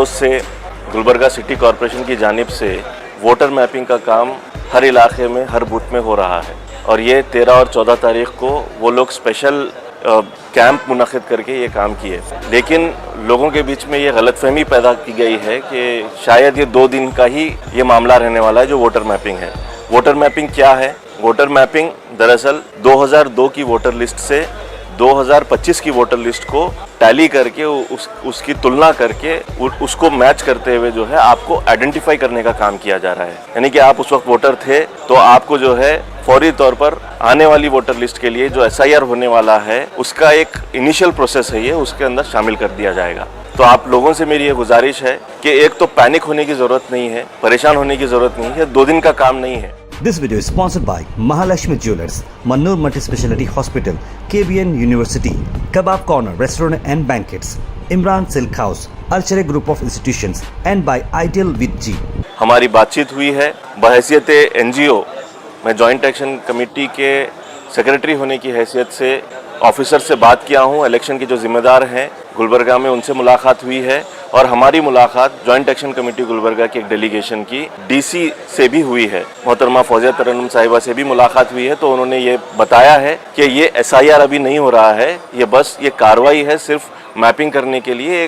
रोज़ से Gulbarga city corporation की जानिब से वोटर मैपिंग का काम हर इलाके में हर बूथ में हो रहा है और ये 13 और 14 तारीख को वो लोग स्पेशल कैंप मुनक़िद करके ये काम किए। लेकिन लोगों के बीच में ये गलतफहमी पैदा की गई है कि शायद ये 2 दिन का ही ये मामला रहने वाला है जो वोटर मैपिंग है। वोटर मैपिंग क्या है? वोटर मैपिंग दरअसल 2002 की वोटर लिस्ट से 2025 की वोटर लिस्ट को टैली करके उसकी तुलना करके उसको मैच करते हुए जो है आपको आइडेंटिफाई करने का काम किया जा रहा है। यानी कि आप उस वक्त वोटर थे तो आपको जो है फौरी तौर पर आने वाली वोटर लिस्ट के लिए जो SIR होने वाला है उसका एक इनिशियल प्रोसेस है, ये उसके अंदर शामिल कर दिया जाएगा। तो आप लोगों से मेरी ये गुजारिश है कि एक तो पैनिक होने की ज़रूरत नहीं है, परेशान होने की ज़रूरत नहीं है, 2 दिन का काम नहीं है। This video is sponsored by Mahalakshmi Jewelers, Mannur Multi-Speciality Hospital, KBN University, Kebab Corner Restaurant and Banquets, Imran Silk House, Archery Group of Institutions and by Ideal with G। हमारी बातचीत हुई है बहैसियत NGO। मैं जॉइंट एक्शन कमेटी के secretary होने की हैसियत से ऑफिसर से बात किया हूँ। इलेक्शन के जो जिम्मेदार हैं गुलबर्गा में उनसे मुलाकात हुई है और हमारी मुलाकात जॉइंट एक्शन कमेटी गुलबर्गा की एक डेलीगेशन की DC से भी हुई है। मोहतरमा फौजिया तरन्नुम साहिबा से भी मुलाकात हुई है तो उन्होंने ये बताया है कि ये SIR अभी नहीं हो रहा है, ये बस ये कार्रवाई है सिर्फ मैपिंग करने के लिए।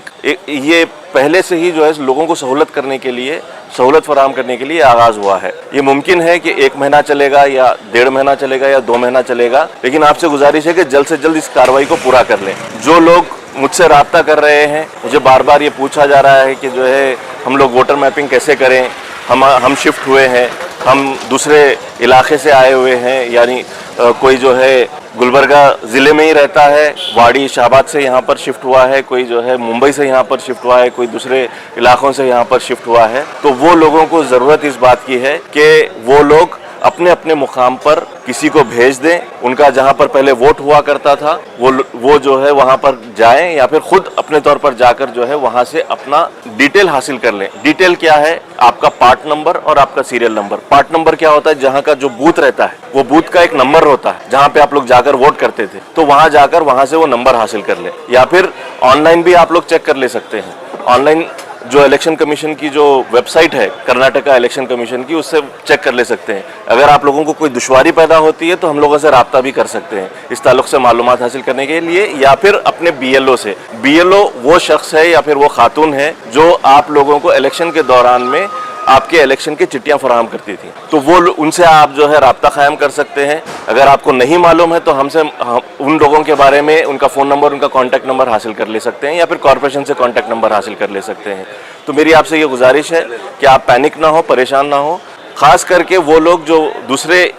ये पहले से ही जो है लोगों को सहूलत करने के लिए, सहूलत फराहम करने के लिए आगाज़ हुआ है। ये मुमकिन है कि 1 महीना चलेगा या 1.5 महीना चलेगा या 2 महीना चलेगा, लेकिन आपसे गुजारिश है कि जल्द से जल्द इस कार्रवाई को पूरा कर लें। जो लोग मुझसे रब्ता कर रहे हैं, मुझे बार बार ये पूछा जा रहा है कि जो है हम लोग वोटर मैपिंग कैसे करें, हम शिफ्ट हुए हैं, हम दूसरे इलाके से आए हुए हैं, यानी कोई जो है गुलबर्गा ज़िले में ही रहता है, वाड़ी शाहबाद से यहाँ पर शिफ्ट हुआ है, कोई जो है मुंबई से यहाँ पर शिफ्ट हुआ है, कोई दूसरे इलाकों से यहाँ पर शिफ्ट हुआ है। तो वो लोगों को ज़रूरत इस बात की है कि वो लोग अपने अपने मुकाम पर किसी को भेज दें, उनका जहाँ पर पहले वोट हुआ करता था वो जो है वहाँ पर जाएं या फिर खुद अपने तौर पर जाकर जो है वहाँ से अपना डिटेल हासिल कर लें। डिटेल क्या है? आपका पार्ट नंबर और आपका सीरियल नंबर। पार्ट नंबर क्या होता है? जहाँ का जो बूथ रहता है वो बूथ का एक नंबर होता है, जहाँ पे आप लोग जाकर वोट करते थे तो वहाँ जाकर वहाँ से वो नंबर हासिल कर लें। या फिर ऑनलाइन भी आप लोग चेक कर ले सकते हैं। ऑनलाइन जो इलेक्शन कमीशन की जो वेबसाइट है कर्नाटका इलेक्शन कमीशन की, उससे चेक कर ले सकते हैं। अगर आप लोगों को कोई दुश्वारी पैदा होती है तो हम लोगों से रब्ता भी कर सकते हैं इस ताल्लुक से मालूमात हासिल करने के लिए, या फिर अपने BLO से। BLO वो शख्स है या फिर वो खातून है जो आप लोगों को इलेक्शन के दौरान में आपके इलेक्शन की चिट्ठियां फराहम करती थी, तो वो उनसे आप जो है रब्ता कायम कर सकते हैं। अगर आपको नहीं मालूम है तो हमसे उन लोगों के बारे में उनका फ़ोन नंबर, उनका कॉन्टैक्ट नंबर हासिल कर ले सकते हैं या फिर कॉरपोरेशन से कॉन्टैक्ट नंबर हासिल कर ले सकते हैं। तो मेरी आपसे ये गुजारिश है कि आप पैनिक ना हो, परेशान ना हो। ख़ास करके वो लोग जो दूसरे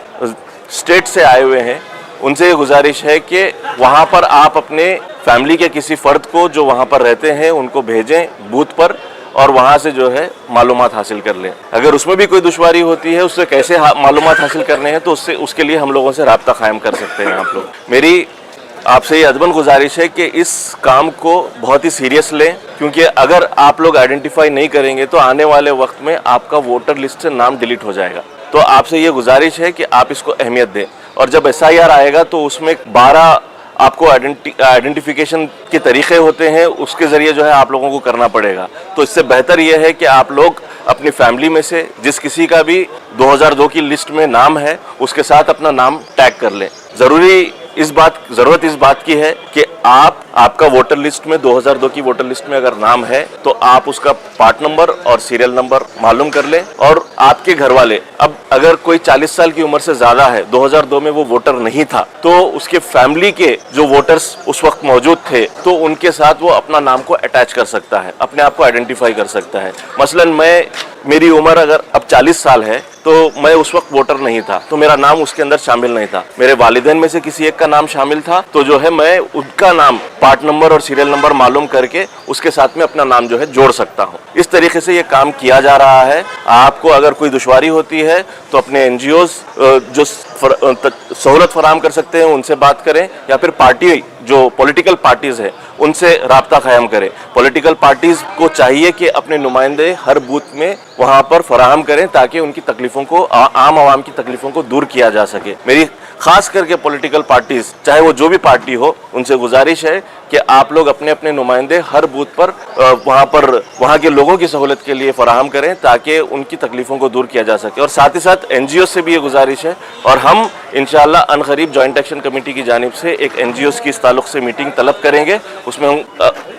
स्टेट से आए हुए हैं उनसे ये गुजारिश है कि वहाँ पर आप अपने फैमिली के किसी फ़र्द को जो वहाँ पर रहते हैं उनको भेजें बूथ पर और वहाँ से जो है मालूमात हासिल कर लें। अगर उसमें भी कोई दुश्वारी होती है, उससे कैसे मालूमात हासिल करने हैं तो उसके लिए हम लोगों से रब्ता कायम कर सकते हैं आप लोग। मेरी आपसे ये अदबन गुजारिश है कि इस काम को बहुत ही सीरियस लें, क्योंकि अगर आप लोग आइडेंटिफाई नहीं करेंगे तो आने वाले वक्त में आपका वोटर लिस्ट से नाम डिलीट हो जाएगा। तो आपसे ये गुजारिश है कि आप इसको अहमियत दें और जब SIR आएगा तो उसमें 12 आपको आइडेंटिफिकेशन के तरीक़े होते हैं, उसके ज़रिए जो है आप लोगों को करना पड़ेगा। तो इससे बेहतर यह है कि आप लोग अपनी फैमिली में से जिस किसी का भी 2002 की लिस्ट में नाम है उसके साथ अपना नाम टैग कर लें। ज़रूरत इस बात की है कि आपका वोटर लिस्ट में 2002 की वोटर लिस्ट में अगर नाम है तो आप उसका पार्ट नंबर और सीरियल नंबर मालूम कर लें। और आपके घर वाले, अब अगर कोई 40 साल की उम्र से ज़्यादा है, 2002 में वो वोटर नहीं था, तो उसके फैमिली के जो वोटर्स उस वक्त मौजूद थे तो उनके साथ वो अपना नाम को अटैच कर सकता है, अपने आप को आइडेंटिफाई कर सकता है। मसलन मेरी उम्र अगर अब 40 साल है तो मैं उस वक्त वोटर नहीं था तो मेरा नाम उसके अंदर शामिल नहीं था, मेरे वालिदैन में से किसी एक का नाम शामिल था, तो जो है मैं उनका नाम पार्ट नंबर और सीरियल नंबर मालूम करके उसके साथ में अपना नाम जो है जोड़ सकता हूँ। इस तरीके से ये काम किया जा रहा है। आपको अगर कोई दुश्वारी होती है तो अपने NGOs जो सहूलत फराहम कर सकते हैं उनसे बात करें, या फिर पार्टी जो पॉलिटिकल पार्टीज़ है उनसे रब्ता कायम करें। पॉलिटिकल पार्टीज़ को चाहिए कि अपने नुमाइंदे हर बूथ में वहाँ पर फराहम करें ताकि उनकी तकलीफ़ों को, आम आवाम की तकलीफ़ों को दूर किया जा सके। मेरी खास करके पॉलिटिकल पार्टीज, चाहे वो जो भी पार्टी हो, उनसे गुजारिश है कि आप लोग अपने अपने नुमाइंदे हर बूथ पर वहाँ के लोगों की सहूलत के लिए फराहम करें ताकि उनकी तकलीफों को दूर किया जा सके। और साथ ही साथ NGO से भी ये गुजारिश है और हम इंशाअल्लाह अनकरीब जॉइंट एक्शन कमेटी की जानिब से एक NGOs की इस ताल्लुक से मीटिंग तलब करेंगे। उसमें हम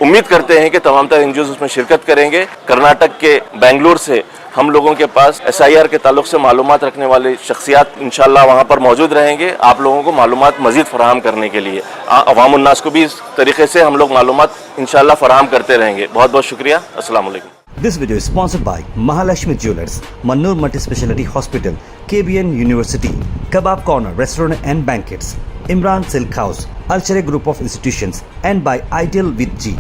उम्मीद करते हैं कि तमाम तर NGOs उसमें शिरकत करेंगे। कर्नाटक के बेंगलुरु से हम लोगों के पास SIR के ताल्लुक से मालूमात रखने वाले शख्सियात इंशाअल्लाह वहाँ पर मौजूद रहेंगे आप लोगों को मालूमात मजीद फराहम करने के लिए। अवाम उन्नास को भी इस तरीके से हम लोग मालूमात इंशाअल्लाह फराहम करते रहेंगे। बहुत बहुत शुक्रिया। अस्सलाम वालेकुम। This video is sponsored by Mahalakshmi Jewelers, Mannur Multi-Speciality Hospital, KBN University, Kebab Corner Restaurant and Banquets, Imran Silk House, Alchare Group of Institutions, and by Ideal with G.